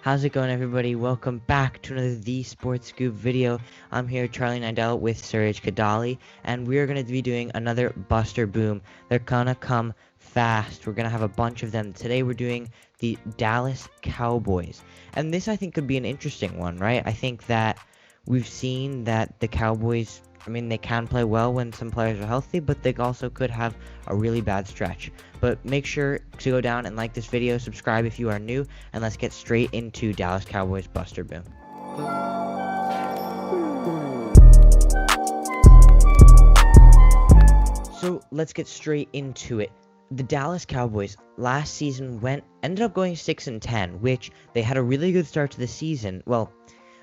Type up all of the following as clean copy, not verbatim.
How's it going, everybody? Welcome back to another The Sports Scoop video. I'm here, Charlie Nidell, with Suraj Kadali, and we're going to be doing another Buster Boom. They're gonna come fast. We're gonna have a bunch of them. Today we're doing the Dallas Cowboys, and this I think could be an interesting one, right? I think that we've seen that the Cowboys, they can play well when some players are healthy, but they also could have a really bad stretch. But make sure to go down and like this video, subscribe if you are new, and let's get straight into Dallas Cowboys Buster Boom. So let's get straight into it. The Dallas Cowboys last season ended up going 6-10, which they had a really good start to the season. Well,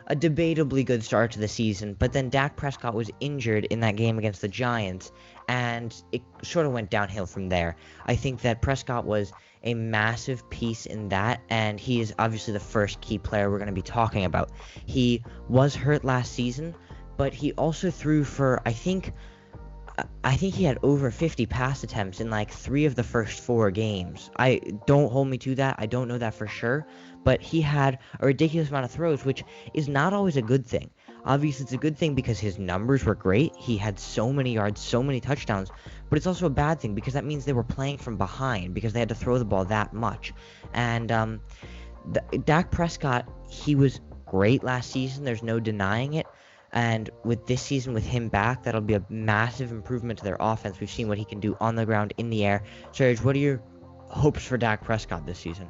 a debatably good start to the season, but then Dak Prescott was injured in that game against the Giants, and it sort of went downhill from there. I think that Prescott was a massive piece in that, and he is obviously the first key player we're going to be talking about. He was hurt last season, but he also threw for, I think he had over 50 pass attempts in like 3 of the first 4 games. Don't hold me to that. I don't know that for sure, but he had a ridiculous amount of throws, which is not always a good thing. Obviously, it's a good thing because his numbers were great. He had so many yards, so many touchdowns, but it's also a bad thing because that means they were playing from behind because they had to throw the ball that much. And Dak Prescott, he was great last season. There's no denying it. And with this season, with him back, that'll be a massive improvement to their offense. We've seen what he can do on the ground, in the air. Serge, what are your hopes for Dak Prescott this season?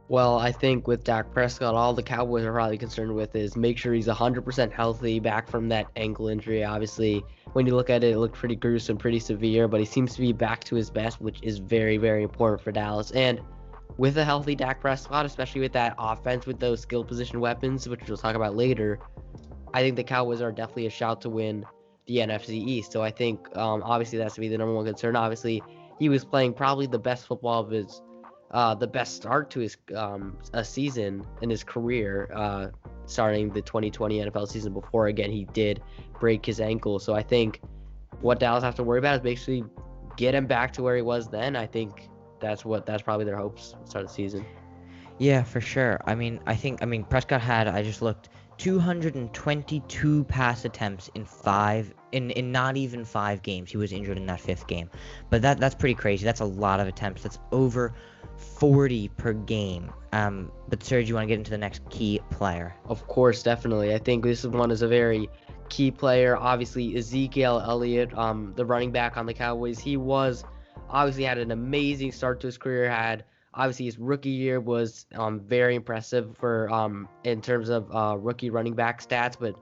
Well, I think with Dak Prescott, all the Cowboys are probably concerned with is make sure he's 100% healthy, back from that ankle injury. Obviously, when you look at it, it looked pretty gruesome, pretty severe, but he seems to be back to his best, which is very, very important for Dallas. And with a healthy Dak Prescott, especially with that offense, with those skill position weapons, which we'll talk about later, I think the Cowboys are definitely a shout to win the NFC East. So I think, obviously, that's to be the number one concern. Obviously, he was playing probably the best football of his the best start to his a season in his career, starting the 2020 NFL season. Before, again, he did break his ankle. So I think what Dallas have to worry about is basically get him back to where he was then. I think that's probably their hopes at the start of the season. Yeah, for sure. Prescott had, I just looked, 222 pass attempts in not even 5 games. He was injured in that 5th game. But that's pretty crazy. That's a lot of attempts. That's over 40 per game. But Serge, you want to get into the next key player? Of course, definitely. I think this one is a very key player. Obviously, Ezekiel Elliott, the running back on the Cowboys, he was obviously had an amazing start to his career. Obviously his rookie year was very impressive for in terms of rookie running back stats, but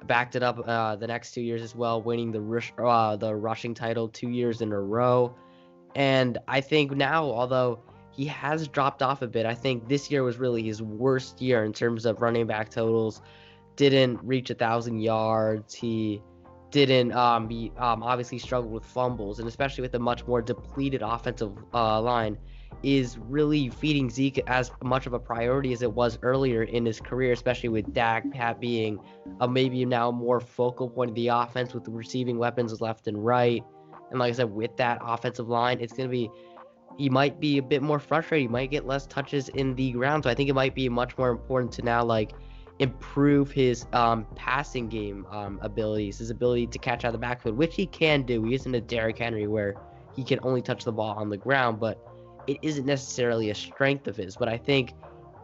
backed it up the next 2 years as well, winning the rushing title 2 years in a row. And I think now, although he has dropped off a bit, I think this year was really his worst year in terms of running back totals. Didn't reach 1,000 yards. He didn't obviously struggled with fumbles, and especially with a much more depleted offensive line, is really feeding Zeke as much of a priority as it was earlier in his career, especially with Dak being maybe now more focal point of the offense with the receiving weapons left and right. And like I said, with that offensive line, he might be a bit more frustrated. He might get less touches in the ground. So I think it might be much more important to now improve his passing game abilities, his ability to catch out of the backfield, which he can do. He isn't a Derrick Henry where he can only touch the ball on the ground, but it isn't necessarily a strength of his. But I think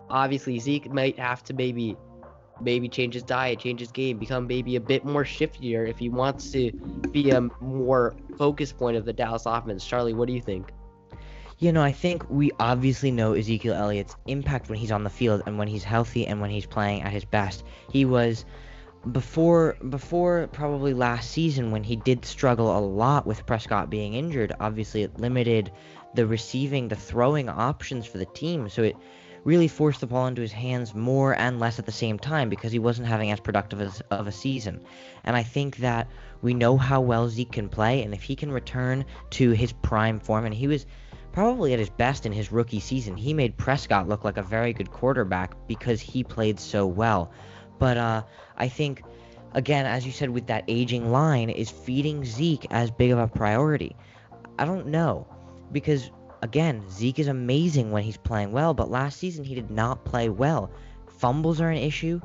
obviously Zeke might have to maybe change his diet, change his game, become maybe a bit more shiftier if he wants to be a more focus point of the Dallas offense. Charlie, what do you think? I think we obviously know Ezekiel Elliott's impact when he's on the field and when he's healthy and when he's playing at his best. He was before probably last season when he did struggle a lot with Prescott being injured. Obviously, it limited the throwing options for the team, so it really forced the ball into his hands more and less at the same time because he wasn't having as productive of a season. And I think that we know how well Zeke can play, and if he can return to his prime form, and he was probably at his best in his rookie season, he made Prescott look like a very good quarterback because he played so well. But I think, again, as you said, with that aging line, is feeding Zeke as big of a priority? I don't know, because, again, Zeke is amazing when he's playing well, but last season he did not play well. Fumbles are an issue.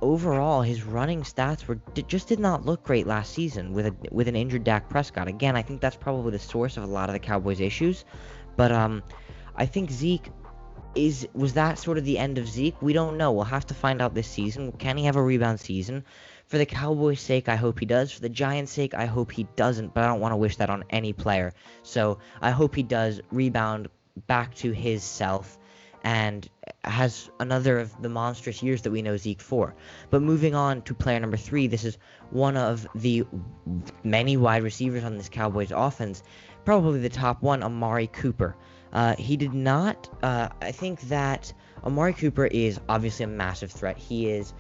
Overall, his running stats just did not look great last season with an injured Dak Prescott. Again, I think that's probably the source of a lot of the Cowboys' issues. But I think Zeke was that sort of the end of Zeke? We don't know. We'll have to find out this season. Can he have a rebound season? For the Cowboys' sake, I hope he does. For the Giants' sake, I hope he doesn't, but I don't want to wish that on any player. So I hope he does rebound back to his self and has another of the monstrous years that we know Zeke for. But moving on to player number 3, this is one of the many wide receivers on this Cowboys offense, probably the top one, AMARI Cooper. He did not, I think that AMARI Cooper is obviously a massive threat. He is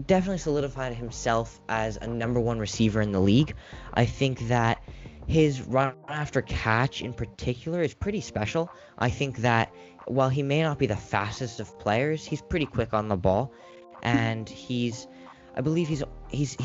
definitely solidified himself as a number 1 receiver in the league. I think that his run after catch in particular is pretty special. I think that while he may not be the fastest of players, he's pretty quick on the ball, and I believe he's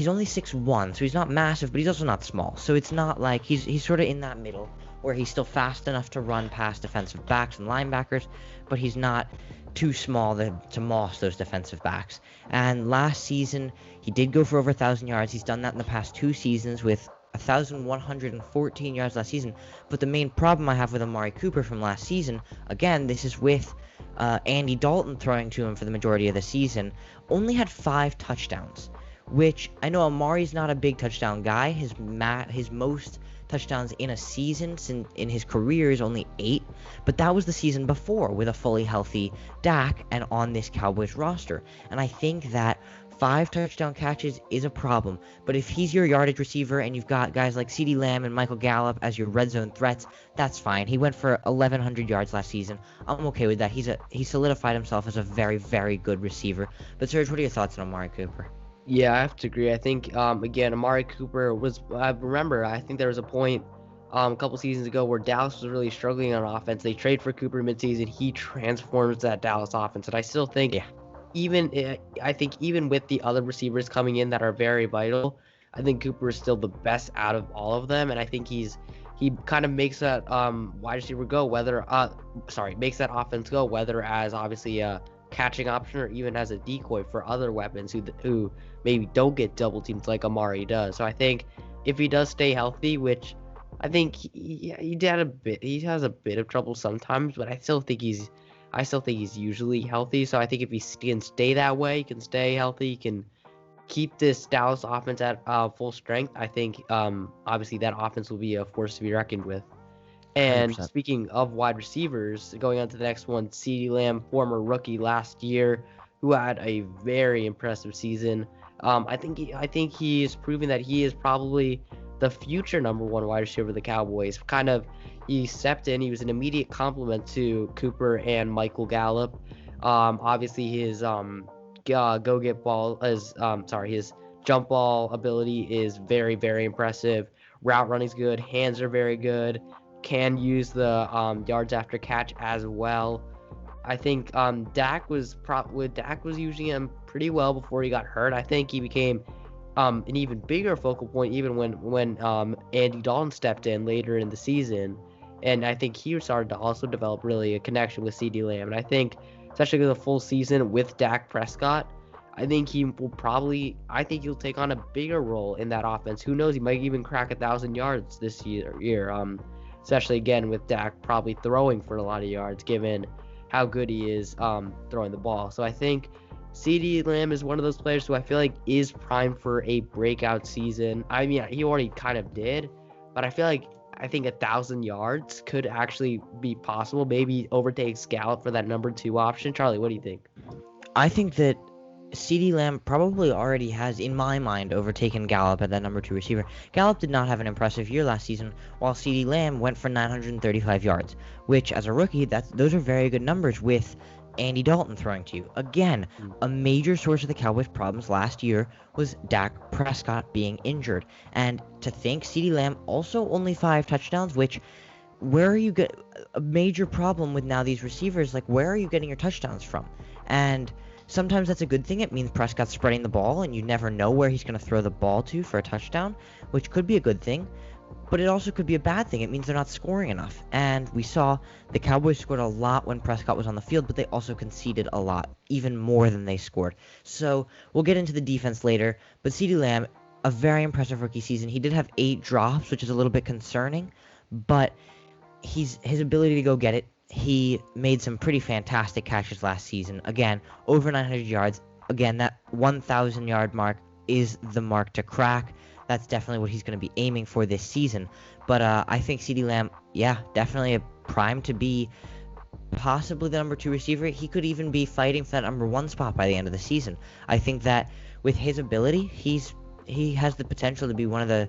only 6'1", so he's not massive, but he's also not small. So it's not like he's sort of in that middle where he's still fast enough to run past defensive backs and linebackers, but he's not too small to moss those defensive backs. And last season, he did go for over 1,000 yards. He's done that in the past 2 seasons with 1,114 yards last season. But the main problem I have with AMARI Cooper from last season, again, this is with Andy Dalton throwing to him for the majority of the season, only had 5 touchdowns, which I know Amari's not a big touchdown guy. His most touchdowns in a season in his career is only 8, but that was the season before with a fully healthy Dak and on this Cowboys roster. And I think that 5 touchdown catches is a problem, but if he's your yardage receiver and you've got guys like CeeDee Lamb and Michael Gallup as your red zone threats, that's fine. He went for 1,100 yards last season. I'm okay with that. He solidified himself as a very, very good receiver. But Serge, what are your thoughts on AMARI Cooper? Yeah, I have to agree. I think, again, AMARI Cooper I think there was a point a couple seasons ago where Dallas was really struggling on offense. They trade for Cooper midseason. He transforms that Dallas offense. And I still think, even with the other receivers coming in that are very vital, I think Cooper is still the best out of all of them. And I think he kind of makes that wide receiver go, makes that offense go, whether as obviously a catching option or even as a decoy for other weapons who maybe don't get double teamed like AMARI does. So I think if he does stay healthy, which I think he has a bit of trouble sometimes, but I still think he's usually healthy. So I think if he can stay that way, he can stay healthy, he can keep this Dallas offense at full strength, I think obviously that offense will be a force to be reckoned with. And 100%. Speaking of wide receivers, going on to the next one, CeeDee Lamb, former rookie last year, who had a very impressive season. I think he is proving that he is probably the future number 1 wide receiver of the Cowboys. He stepped in. He was an immediate complement to Cooper and Michael Gallup. Obviously his his jump ball ability is very, very impressive. Route running's good. Hands are very good. Can use the yards after catch as well. I think Dak was using him pretty well before he got hurt. I think he became an even bigger focal point even when Andy Dalton stepped in later in the season, and I think he started to also develop really a connection with CeeDee Lamb. And I think especially with a full season with Dak Prescott, I think he'll take on a bigger role in that offense. Who knows? He might even crack 1,000 yards this year. Especially again with Dak probably throwing for a lot of yards, given how good he is throwing the ball. So I think CeeDee Lamb is one of those players who I feel like is primed for a breakout season. I mean, he already kind of did, but I think 1,000 yards could actually be possible. Maybe overtakes Gallup for that number 2 option. Charlie, what do you think? I think that CeeDee Lamb probably already has, in my mind, overtaken Gallup at that number 2 receiver. Gallup did not have an impressive year last season, while CeeDee Lamb went for 935 yards, which, as a rookie, those are very good numbers with Andy Dalton throwing to you. Again, a major source of the Cowboys' problems last year was Dak Prescott being injured. And to think CeeDee Lamb also only 5 touchdowns, which, where are you get a major problem with now these receivers? Like, where are you getting your touchdowns from? And sometimes that's a good thing. It means Prescott's spreading the ball, and you never know where he's going to throw the ball to for a touchdown, which could be a good thing. but it also could be a bad thing. It means they're not scoring enough. And we saw the Cowboys scored a lot when Prescott was on the field, but they also conceded a lot, even more than they scored. So we'll get into the defense later, but CeeDee Lamb, a very impressive rookie season. He did have 8 drops, which is a little bit concerning, but his ability to go get it, he made some pretty fantastic catches last season. Again, over 900 yards. Again, that 1,000-yard mark is the mark to crack. That's definitely what he's going to be aiming for this season. But I think CeeDee Lamb, yeah, definitely a prime to be possibly the number 2 receiver. He could even be fighting for that number 1 spot by the end of the season. I think that with his ability, he has the potential to be one of the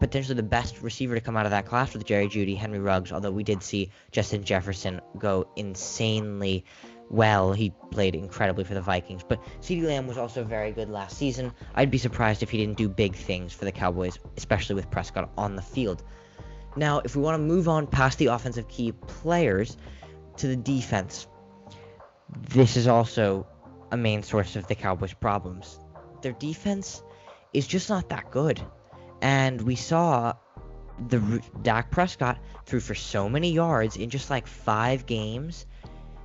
potentially the best receiver to come out of that class with Jerry Jeudy, Henry Ruggs, although we did see Justin Jefferson go insanely well. He played incredibly for the Vikings, but CeeDee Lamb was also very good last season. I'd be surprised if he didn't do big things for the Cowboys, especially with Prescott on the field. Now, if we want to move on past the offensive key players to the defense, this is also a main source of the Cowboys' problems. Their defense is just not that good. And we saw Dak Prescott threw for so many yards in just like 5 games,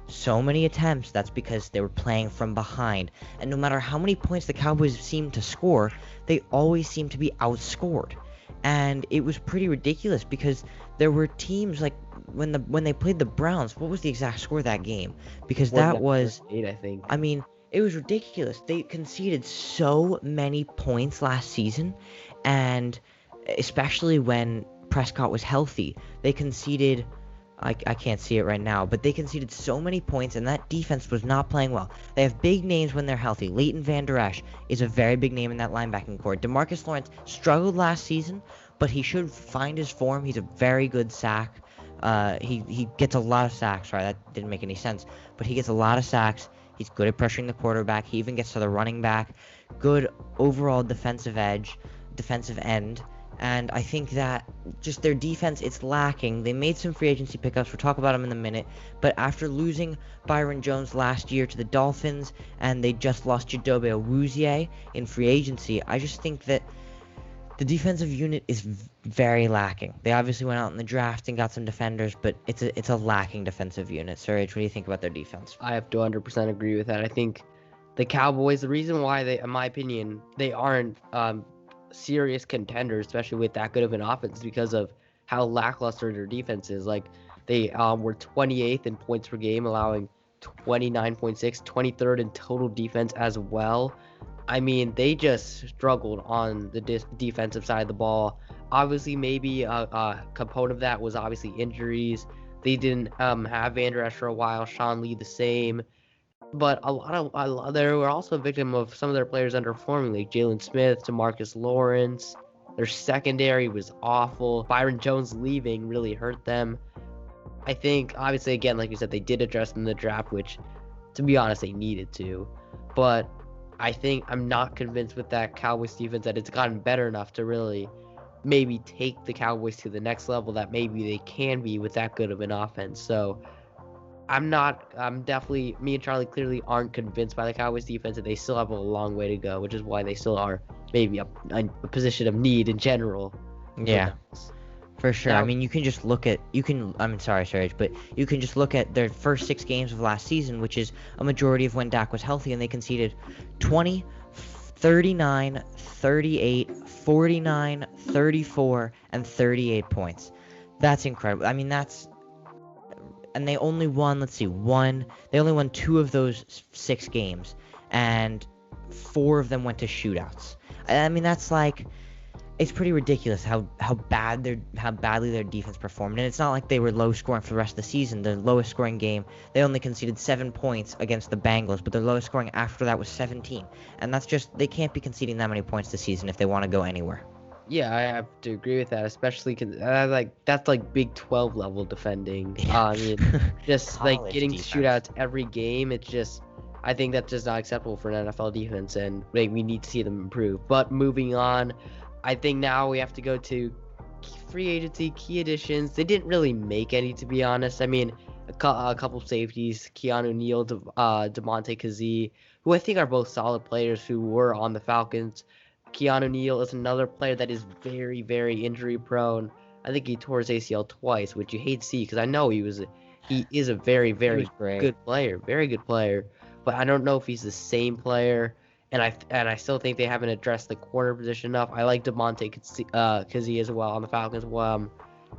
so many attempts. That's because they were playing from behind. And no matter how many points the Cowboys seemed to score, they always seemed to be outscored. And it was pretty ridiculous because there were teams like when they played the Browns, what was the exact score of that game? Because that was 8, I think. I mean, it was ridiculous. They conceded so many points last season, and especially when Prescott was healthy, they conceded, I can't see it right now, but they conceded so many points, and that defense was not playing well. They have big names when they're healthy. Leighton Vander Esch is a very big name in that linebacking core. DeMarcus Lawrence struggled last season, but he should find his form. He's a very good sack. He gets a lot of sacks. Sorry, that didn't make any sense, but he gets a lot of sacks. He's good at pressuring the quarterback. He even gets to the running back. Good overall defensive end. And I think that just their defense, it's lacking. They made some free agency pickups. We'll talk about them in a minute. But after losing Byron Jones last year to the Dolphins, and they just lost Chidobe Awuzie in free agency, I just think that the defensive unit is very lacking. They obviously went out in the draft and got some defenders, but it's a lacking defensive unit. Suraj, what do you think about their defense? I have to 100% agree with that. I think the Cowboys, the reason why they, in my opinion, they aren't serious contenders, especially with that good of an offense, is because of how lackluster their defense is. Like, they were 28th in points per game, allowing 29.6, 23rd in total defense as well. I mean, they just struggled on the defensive side of the ball. Obviously, maybe a component of that was obviously injuries. They didn't have Vander Esch for a while. Sean Lee the same. But they were also a victim of some of their players underperforming, like Jalen Smith, DeMarcus Lawrence. Their secondary was awful. Byron Jones leaving really hurt them. I think, obviously, again, like you said, they did address in the draft, which, to be honest, they needed to. But I think I'm not convinced with that Cowboys defense that it's gotten better enough to really maybe take the Cowboys to the next level that maybe they can be with that good of an offense. So I'm definitely, me and Charlie clearly aren't convinced by the Cowboys defense, that they still have a long way to go, which is why they still are maybe a position of need in general. Yeah. For sure. Now, I mean, you can just look at, sorry, Serge, but you can just look at their first 6 games of last season, which is a majority of when Dak was healthy, and they conceded 20, 39, 38, 49, 34, and 38 points. That's incredible. I mean, and they only won, they only won 2 of those 6 games, and 4 of them went to shootouts. I mean, that's like, it's pretty ridiculous how badly their defense performed. And it's not like they were low scoring for the rest of the season. Their lowest scoring game, they only conceded 7 points against the Bengals, but their lowest scoring after that was 17. And that's just, they can't be conceding that many points this season if they want to go anywhere. Yeah, I have to agree with that, especially because that's like Big 12 level defending. I mean, just like getting defense. Shootouts every game. It's just, I think that's just not acceptable for an NFL defense, and we need to see them improve. But moving on, I think now we have to go to free agency, key additions. They didn't really make any, to be honest. I mean, a couple safeties, Keanu Neal, DeMonte Kazee, who I think are both solid players who were on the Falcons. Keanu Neal is another player that is very, very injury prone. I think he tore his ACL twice, which you hate to see because I know he is a very, He very was great. good player, very good player. But I don't know if he's the same player, and I still think they haven't addressed the corner position enough. I like Devontae Kazee as well on the Falcons. Well,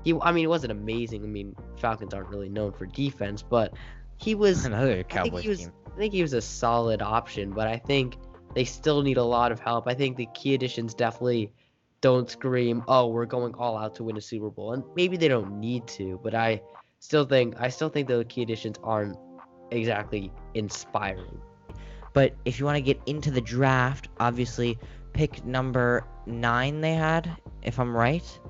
he wasn't amazing. I mean, Falcons aren't really known for defense, but he was. Another I think Cowboys he was. team. I think he was a solid option, but I think they still need a lot of help. I think the key additions definitely don't scream, "Oh, we're going all out to win a Super Bowl," and maybe they don't need to. But I still think the key additions aren't exactly inspiring. But if you want to get into the draft, obviously pick number 9 they had, if I'm right.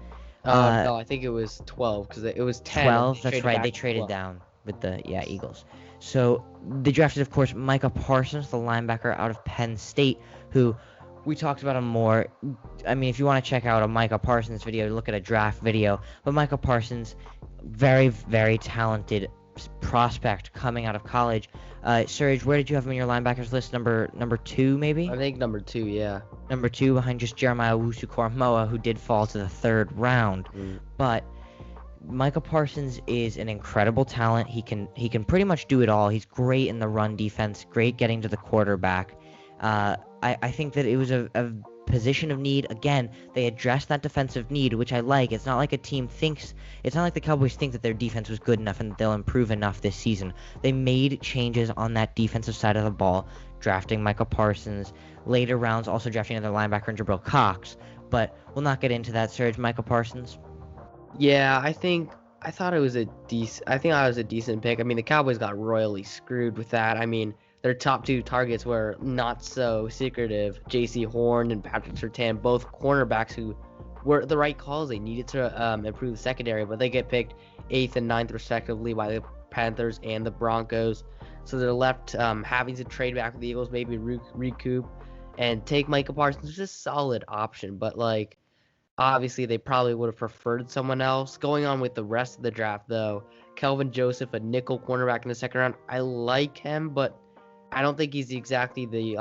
No, I think it was 12 because it was 10. 12, that's right. They back to traded 12. down with the Eagles. So they drafted, of course, Micah Parsons, the linebacker out of Penn State, who we talked about him more. I mean, if you want to check out a Micah Parsons video, look at a draft video. But Micah Parsons, very, very talented prospect coming out of college. Surge, where did you have him in your linebackers list? Number 2, maybe? I think number 2, yeah. Number 2 behind just Jeremiah Owusu-Koramoah, who did fall to the 3rd round. But Micah Parsons is an incredible talent. He can pretty much do it all. He's great in the run defense, great getting to the quarterback. I think that it was a position of need. Again, they addressed that defensive need, which I like. It's not like it's not like the Cowboys think that their defense was good enough and that they'll improve enough this season. They made changes on that defensive side of the ball, drafting Micah Parsons, later rounds also drafting another linebacker in Jabril Cox. But we'll not get into that, Surge. Micah Parsons. Yeah, I thought it was a decent pick. I mean, the Cowboys got royally screwed with that. I mean, their top 2 targets were not so secretive. J.C. Horn and Patrick Surtain, both cornerbacks who were the right calls. They needed to improve the secondary, but they get picked 8th and 9th respectively by the Panthers and the Broncos. So they're left having to trade back with the Eagles, maybe recoup and take Micah Parsons, which is a solid option. But like, obviously, they probably would have preferred someone else. Going on with the rest of the draft, though, Kelvin Joseph, a nickel cornerback in the 2nd round. I like him, but I don't think he's exactly the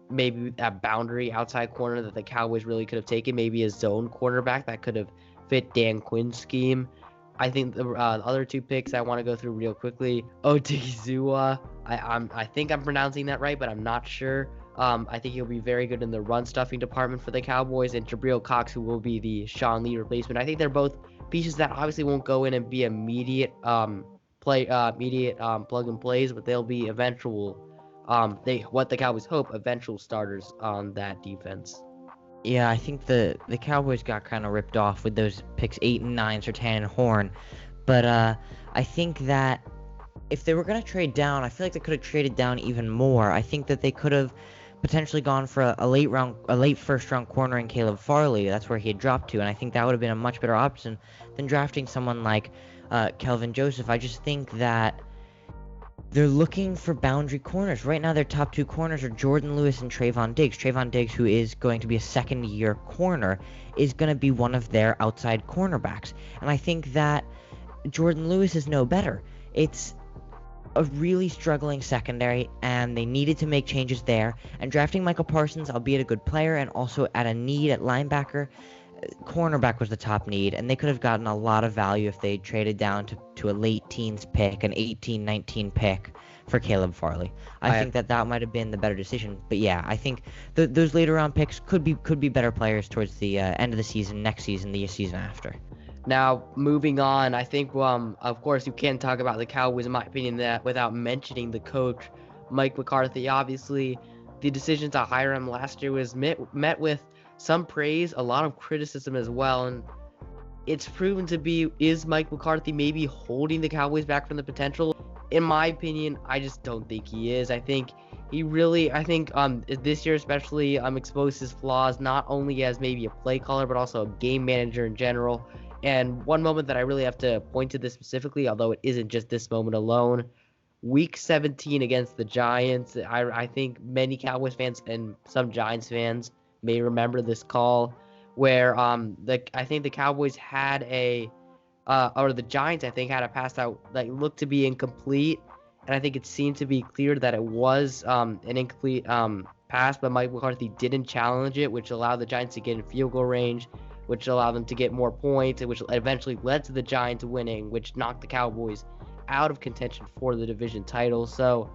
maybe that boundary outside corner that the Cowboys really could have taken. Maybe a zone cornerback that could have fit Dan Quinn's scheme. I think the other 2 picks I want to go through real quickly. Odighizuwa. I think I'm pronouncing that right, but I'm not sure. I think he'll be very good in the run stuffing department for the Cowboys, and Jabril Cox, who will be the Sean Lee replacement. I think they're both pieces that obviously won't go in and be immediate plug and plays, but they'll be eventual. What the Cowboys hope eventual starters on that defense. Yeah, I think the Cowboys got kind of ripped off with those picks 8 and 9, Surtain and Horn. But I think that if they were going to trade down, I feel like they could have traded down even more. I think that they could have potentially gone for a late first round corner in Caleb Farley. That's where he had dropped to, and I think that would have been a much better option than drafting someone like Kelvin Joseph. I just think that they're looking for boundary corners. Right now, their top 2 corners are Jordan Lewis and Trayvon Diggs. Trayvon Diggs, who is going to be a second-year corner, is going to be one of their outside cornerbacks. And I think that Jordan Lewis is no better. It's a really struggling secondary, and they needed to make changes there. And drafting Micah Parsons, albeit a good player, and also at a need at linebacker, cornerback was the top need, and they could have gotten a lot of value if they traded down to a late teens pick, an 18-19 pick for Caleb Farley. I think that might have been the better decision. But yeah, I think those later round picks could be better players towards the end of the season, next season, the season after. Now, moving on, I think, of course, you can't talk about the Cowboys, in my opinion, that without mentioning the coach, Mike McCarthy. Obviously, the decision to hire him last year was met with some praise, a lot of criticism as well, and it's proven to be, is Mike McCarthy maybe holding the Cowboys back from the potential? In my opinion, I just don't think he is. I think this year especially, exposed his flaws, not only as maybe a play caller, but also a game manager in general. And one moment that I really have to point to this specifically, although it isn't just this moment alone, Week 17 against the Giants. I think many Cowboys fans and some Giants fans may remember this call where I think the Cowboys had or the Giants, I think, had a pass that looked to be incomplete, and I think it seemed to be clear that it was an incomplete past, but Mike McCarthy didn't challenge it, which allowed the Giants to get in field goal range, which allowed them to get more points, and which eventually led to the Giants winning, which knocked the Cowboys out of contention for the division title. So,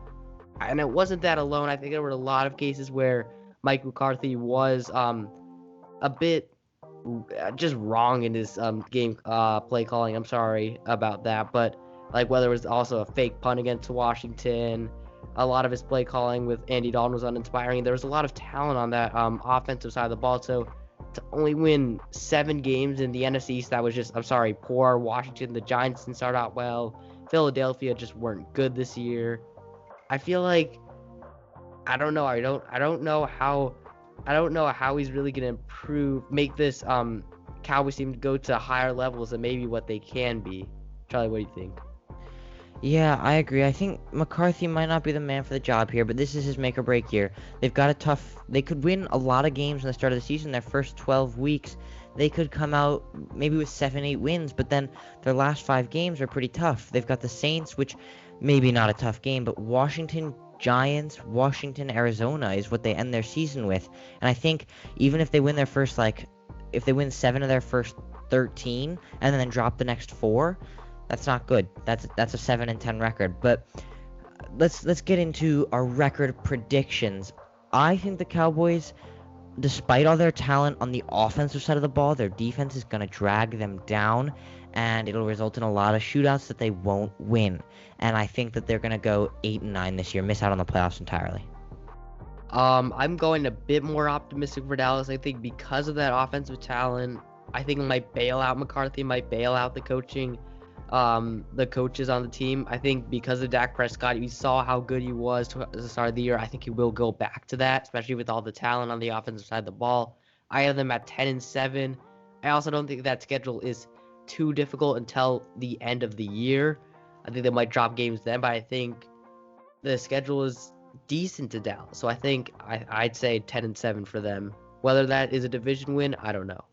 and it wasn't that alone. I think there were a lot of cases where Mike McCarthy was a bit just wrong in his game play calling. I'm sorry about that, but like whether it was also a fake punt against Washington, a lot of his play calling with Andy Dalton was uninspiring. There was a lot of talent on that offensive side of the ball. So to only win 7 games in the NFC East, that was just, I'm sorry, poor. Washington, the Giants didn't start out well. Philadelphia just weren't good this year. I feel like I don't know. I don't know how he's really gonna make this Cowboys team go to higher levels than maybe what they can be. Charlie, what do you think? Yeah, I agree. I think McCarthy might not be the man for the job here, but this is his make or break year. They've got a tough. They could win a lot of games in the start of the season. Their first 12 weeks, they could come out maybe with 7-8 wins, but then their last 5 games are pretty tough. They've got the Saints, which maybe not a tough game, but Washington, Giants, Washington, Arizona is what they end their season with. And I think even if they win their first, if they win 7 of their first 13 and then drop the next 4, that's not good. That's a 7-10 record. But let's get into our record predictions. I think the Cowboys, despite all their talent on the offensive side of the ball, their defense is going to drag them down, and it'll result in a lot of shootouts that they won't win. And I think that they're going to go 8-9 this year, miss out on the playoffs entirely. I'm going a bit more optimistic for Dallas. I think because of that offensive talent, I think it might bail out McCarthy, might bail out the coaches on the team. I think because of Dak Prescott, you saw how good he was at the start of the year. I think he will go back to that, especially with all the talent on the offensive side of the ball. I have them at 10-7. I also don't think that schedule is too difficult until the end of the year. I think they might drop games then, but I think the schedule is decent to Dallas. So I think I'd say 10-7 for them. Whether that is a division win, I don't know.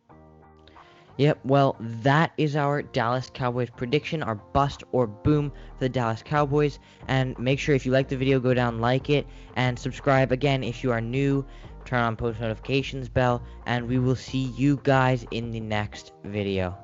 Yep, well, that is our Dallas Cowboys prediction, our bust or boom for the Dallas Cowboys. And make sure if you like the video, go down, like it, and subscribe. Again, if you are new, turn on post notifications bell, and we will see you guys in the next video.